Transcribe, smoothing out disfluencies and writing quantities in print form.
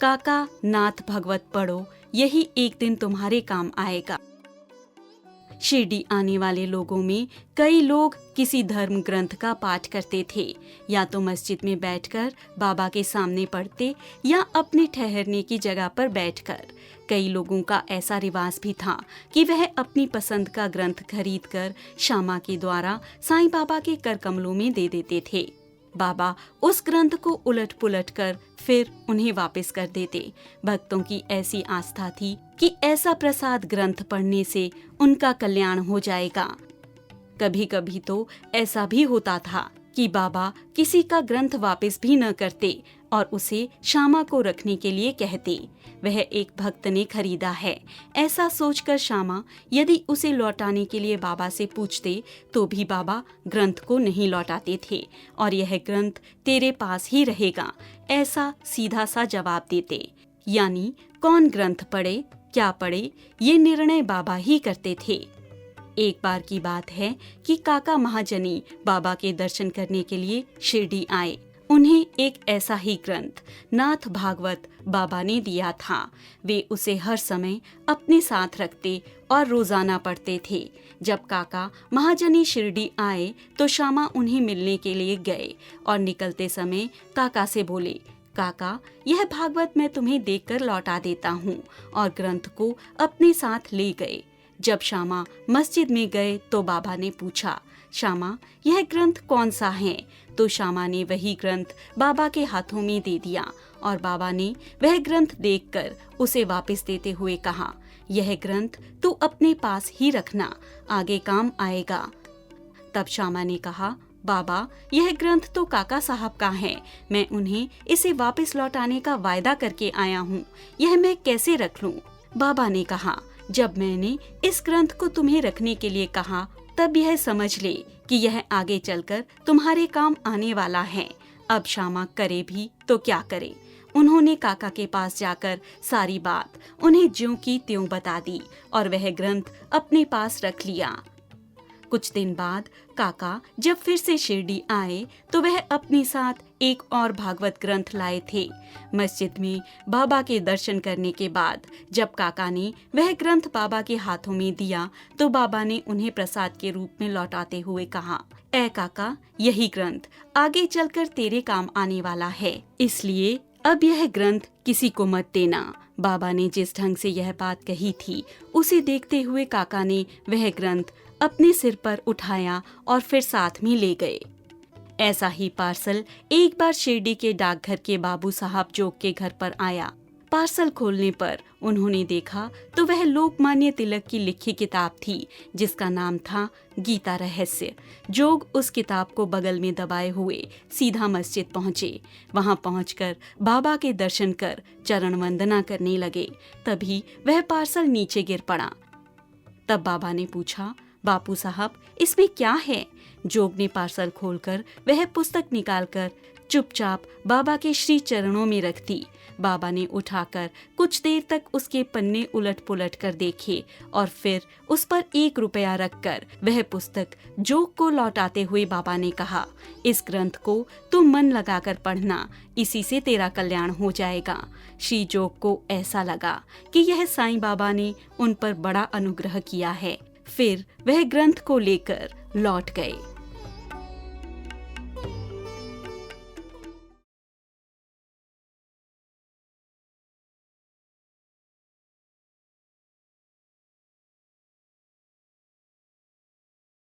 काका नाथ भगवत पढ़ो, यही एक दिन तुम्हारे काम आएगा। शिरडी आने वाले लोगों में कई लोग किसी धर्म ग्रंथ का पाठ करते थे, या तो मस्जिद में बैठकर बाबा के सामने पढ़ते या अपने ठहरने की जगह पर बैठकर। कई लोगों का ऐसा रिवाज भी था कि वह अपनी पसंद का ग्रंथ खरीदकर श्यामा के द्वारा साईं बाबा के कर कमलों में दे देते थे। बाबा उस ग्रंथ को उलट पुलट कर फिर उन्हें वापस कर देते। भक्तों की ऐसी आस्था थी कि ऐसा प्रसाद ग्रंथ पढ़ने से उनका कल्याण हो जाएगा। कभी कभी तो ऐसा भी होता था कि बाबा किसी का ग्रंथ वापस भी न करते और उसे श्यामा को रखने के लिए कहते। वह एक भक्त ने खरीदा है, ऐसा सोचकर श्यामा यदि उसे लौटाने के लिए बाबा से पूछते तो भी बाबा ग्रंथ को नहीं लौटाते थे और यह ग्रंथ तेरे पास ही रहेगा, ऐसा सीधा सा जवाब देते। यानी कौन ग्रंथ पढ़े क्या पढ़े ये निर्णय बाबा ही करते थे। एक बार की बात है कि काका महाजनी बाबा के दर्शन करने के लिए शिरडी आए। उन्हें एक ऐसा ही ग्रंथ नाथ भागवत बाबा ने दिया था। वे उसे हर समय अपने साथ रखते और रोजाना पढ़ते थे। जब काका महाजनी शिरडी आए तो श्यामा उन्हें मिलने के लिए गए और निकलते समय काका से बोले, काका यह भागवत मैं तुम्हें देकर लौटा देता हूँ, और ग्रंथ को अपने साथ ले गए। जब श्यामा मस्जिद में गए तो बाबा ने पूछा, श्यामा यह ग्रंथ कौन सा है? तो श्यामा ने वही ग्रंथ बाबा के हाथों में दे दिया और बाबा ने वह ग्रंथ देखकर उसे वापस देते हुए कहा, यह ग्रंथ तू अपने पास ही रखना, आगे काम आएगा। तब श्यामा ने कहा, बाबा यह ग्रंथ तो काका साहब का है, मैं उन्हें इसे वापस लौटाने का वायदा करके आया हूँ, यह मैं कैसे रख लूँ? बाबा ने कहा, जब मैंने इस ग्रंथ को तुम्हें रखने के लिए कहा तब यह समझ ले कि यह आगे चलकर तुम्हारे काम आने वाला है। अब श्यामा करे भी तो क्या करे। उन्होंने काका के पास जाकर सारी बात उन्हें ज्यों की त्यों बता दी और वह ग्रंथ अपने पास रख लिया। कुछ दिन बाद काका जब फिर से शिरडी आए तो वह अपने साथ एक और भागवत ग्रंथ लाए थे। मस्जिद में बाबा के दर्शन करने के बाद जब काका ने वह ग्रंथ बाबा के हाथों में दिया तो बाबा ने उन्हें प्रसाद के रूप में लौटाते हुए कहा, ऐ काका यही ग्रंथ आगे चलकर तेरे काम आने वाला है, इसलिए अब यह ग्रंथ किसी को मत देना। बाबा ने जिस ढंग से यह बात कही थी उसे देखते हुए काका ने वह ग्रंथ अपने सिर पर उठाया और फिर साथ में ले गए। ऐसा ही पार्सल एक बार शिरडी के डाकघर के बाबू साहब जोग के घर पर आया। पार्सल खोलने पर उन्होंने देखा तो वह लोकमान्य तिलक की लिखी किताब थी जिसका नाम था गीता रहस्य। जोग उस किताब को बगल में दबाए हुए सीधा मस्जिद पहुँचे। वहाँ पहुँचकर बाबा के दर्शन कर चरण वंदना करने लगे। तभी वह पार्सल नीचे गिर पड़ा। तब बाबा ने पूछा, बापू साहब इसमें क्या है? जोग ने पार्सल खोलकर वह पुस्तक निकालकर चुपचाप बाबा के श्री चरणों में रख दी। बाबा ने उठाकर कुछ देर तक उसके पन्ने उलट पुलट कर देखे और फिर उस पर 1 रुपया रखकर वह पुस्तक जोग को लौटाते हुए बाबा ने कहा, इस ग्रंथ को तुम मन लगाकर पढ़ना, इसी से तेरा कल्याण हो जाएगा। श्री जोग को ऐसा लगा कि यह साईं बाबा ने उन पर बड़ा अनुग्रह किया है। फिर वह ग्रंथ को लेकर लौट गए।